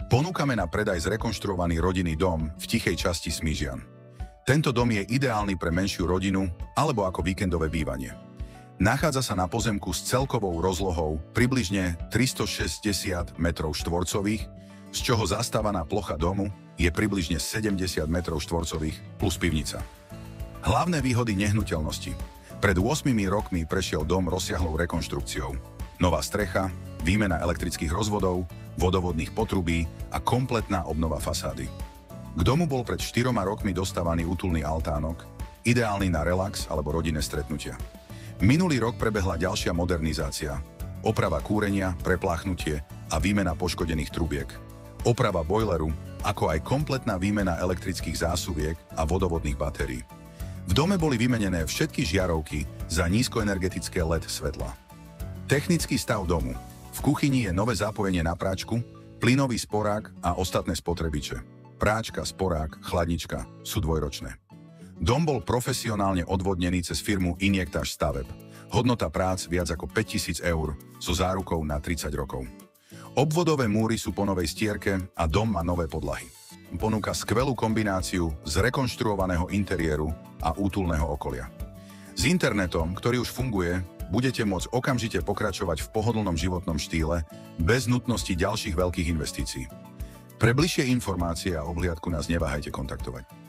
Ponúkame na predaj zrekonštruovaný rodinný dom v tichej časti Smížian. Tento dom je ideálny pre menšiu rodinu alebo ako víkendové bývanie. Nachádza sa na pozemku s celkovou rozlohou približne 360 m2, z čoho zastávaná plocha domu je približne 70 m2 plus pivnica. Hlavné výhody nehnuteľnosti. Pred 8 rokmi prešiel dom rozsiahlou rekonštrukciou. Nová strecha, výmena elektrických rozvodov, vodovodných potrubí a kompletná obnova fasády. K domu bol pred 4 rokmi dostávaný útulný altánok, ideálny na relax alebo rodinné stretnutia. Minulý rok prebehla ďalšia modernizácia, oprava kúrenia, prepláchnutie a výmena poškodených trubiek, oprava bojleru, ako aj kompletná výmena elektrických zásuviek a vodovodných batérií. V dome boli vymenené všetky žiarovky za nízkoenergetické LED svetla. Technický stav domu. V kuchyni je nové zapojenie na práčku, plynový sporák a ostatné spotrebiče. Práčka, sporák, chladnička sú dvojročné. Dom bol profesionálne odvodnený cez firmu Injektáž staveb. Hodnota prác viac ako 5 000 eur so zárukou na 30 rokov. Obvodové múry sú po novej stierke a dom má nové podlahy. Ponúka skvelú kombináciu zrekonštruovaného interiéru a útulného okolia. S internetom, ktorý už funguje, budete môcť okamžite pokračovať v pohodlnom životnom štýle bez nutnosti ďalších veľkých investícií. Pre bližšie informácie a obhliadku nás neváhajte kontaktovať.